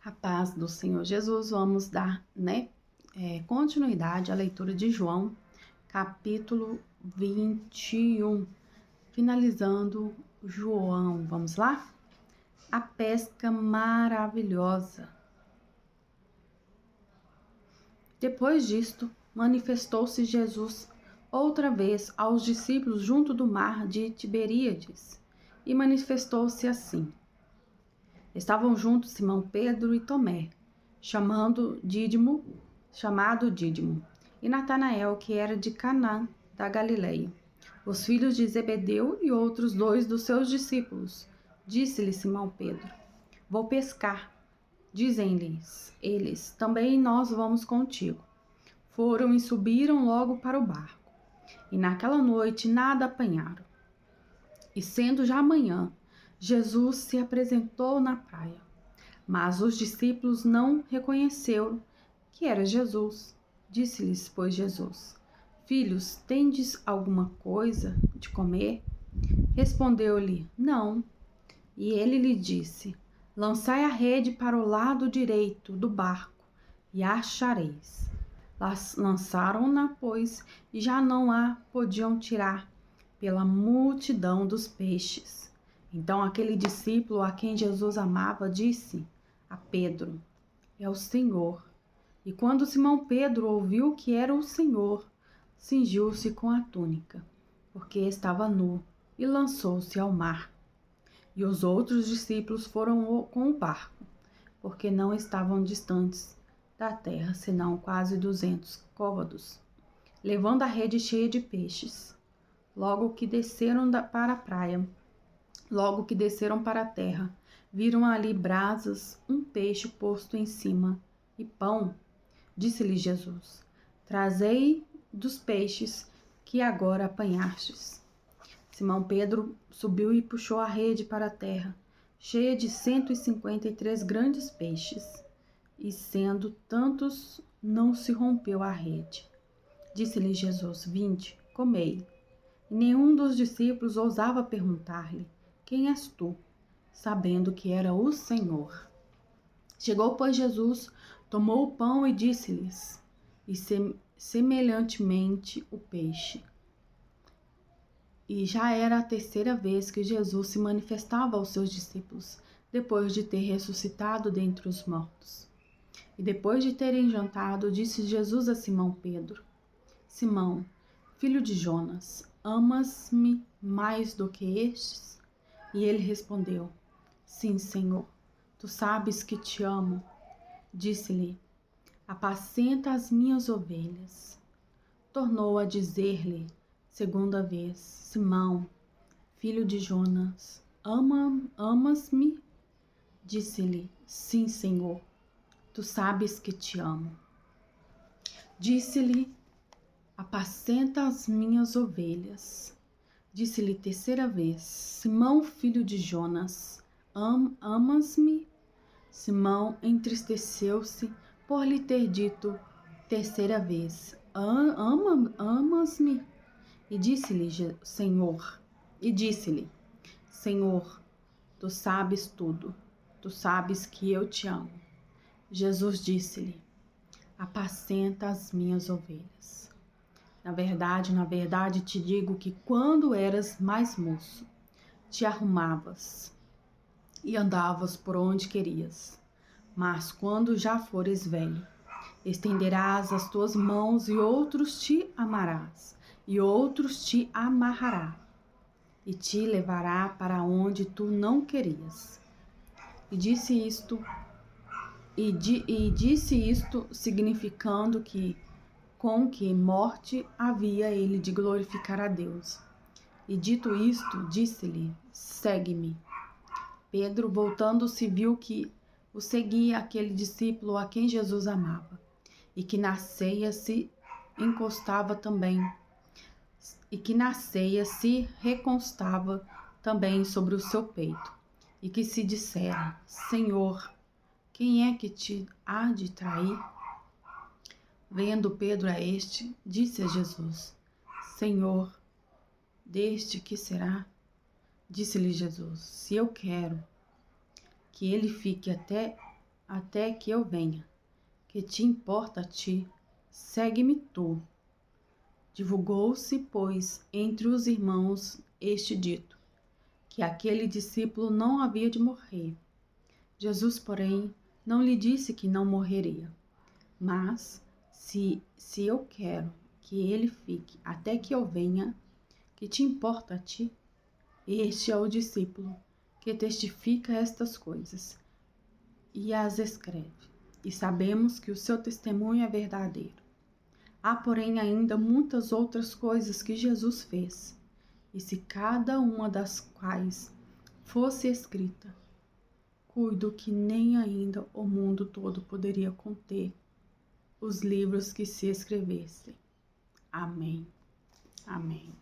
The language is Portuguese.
A paz do Senhor Jesus, vamos dar continuidade à leitura de João, capítulo 21, finalizando João. Vamos lá? A pesca maravilhosa. Depois disto, manifestou-se Jesus outra vez aos discípulos junto do mar de Tiberíades, e manifestou-se assim. Estavam juntos Simão Pedro e Tomé, chamado Dídimo, e Natanael, que era de Caná da Galileia, os filhos de Zebedeu e outros dois dos seus discípulos. Disse-lhe Simão Pedro: Vou pescar. Dizem-lhes eles: Também nós vamos contigo. Foram e subiram logo para o barco. E naquela noite nada apanharam. E sendo já manhã, Jesus se apresentou na praia. Mas os discípulos não reconheceram que era Jesus. Disse-lhes, pois, Jesus: Filhos, tendes alguma coisa de comer? Respondeu-lhe: Não. E ele lhe disse: Lançai a rede para o lado direito do barco e a achareis. Lançaram-na, pois, e já não a podiam tirar pela multidão dos peixes. Então aquele discípulo a quem Jesus amava disse a Pedro: É o Senhor. E quando Simão Pedro ouviu que era o Senhor, cingiu-se com a túnica, porque estava nu, e lançou-se ao mar. E os outros discípulos foram com o barco, porque não estavam distantes da terra, senão quase 200 côvados, levando a rede cheia de peixes. Logo que desceram para a terra, viram ali brasas, um peixe posto em cima e pão. Disse-lhe Jesus: Trazei dos peixes que agora apanhastes. Simão Pedro subiu e puxou a rede para a terra, cheia de 153 grandes peixes, e sendo tantos, não se rompeu a rede. Disse-lhe Jesus: Vinde, comei. E nenhum dos discípulos ousava perguntar-lhe: Quem és tu? Sabendo que era o Senhor. Chegou, pois, Jesus, tomou o pão e disse-lhes, e semelhantemente o peixe. E já era a terceira vez que Jesus se manifestava aos seus discípulos, depois de ter ressuscitado dentre os mortos. E depois de terem jantado, disse Jesus a Simão Pedro: Simão, filho de Jonas, amas-me mais do que estes? E ele respondeu: Sim, Senhor, tu sabes que te amo. Disse-lhe: Apacenta as minhas ovelhas. Tornou a dizer-lhe segunda vez: Simão, filho de Jonas, amas-me? Disse-lhe: Sim, Senhor, tu sabes que te amo. Disse-lhe: Apacenta as minhas ovelhas. Disse-lhe terceira vez: Simão, filho de Jonas, amas-me? Simão entristeceu-se por lhe ter dito terceira vez: Amas-me? E disse-lhe: Senhor, tu sabes tudo, tu sabes que eu te amo. Jesus disse-lhe: Apacenta as minhas ovelhas. Na verdade, te digo que quando eras mais moço, te arrumavas e andavas por onde querias. Mas quando já fores velho, estenderás as tuas mãos e outros te amarás, e outros te amarrará, e te levará para onde tu não querias. E disse isto significando que com que morte havia ele de glorificar a Deus. E dito isto, disse-lhe: Segue-me. Pedro, voltando-se, viu que o seguia aquele discípulo a quem Jesus amava, e que na ceia se recostava também sobre o seu peito, e que se dissera: Senhor, quem é que te há de trair? Vendo Pedro a este, disse a Jesus: Senhor, deste que será? Disse-lhe Jesus: Se eu quero que ele fique até até que eu venha. Que te importa a ti? Segue-me tu. Divulgou-se, pois, entre os irmãos este dito, que aquele discípulo não havia de morrer. Jesus, porém, não lhe disse que não morreria. Mas, se eu quero que ele fique até que eu venha, que te importa a ti? Este é o discípulo que testifica estas coisas e as escreve, e sabemos que o seu testemunho é verdadeiro. Há, porém, ainda muitas outras coisas que Jesus fez, e se cada uma das quais fosse escrita, cuido que nem ainda o mundo todo poderia conter os livros que se escrevessem. Amém. Amém.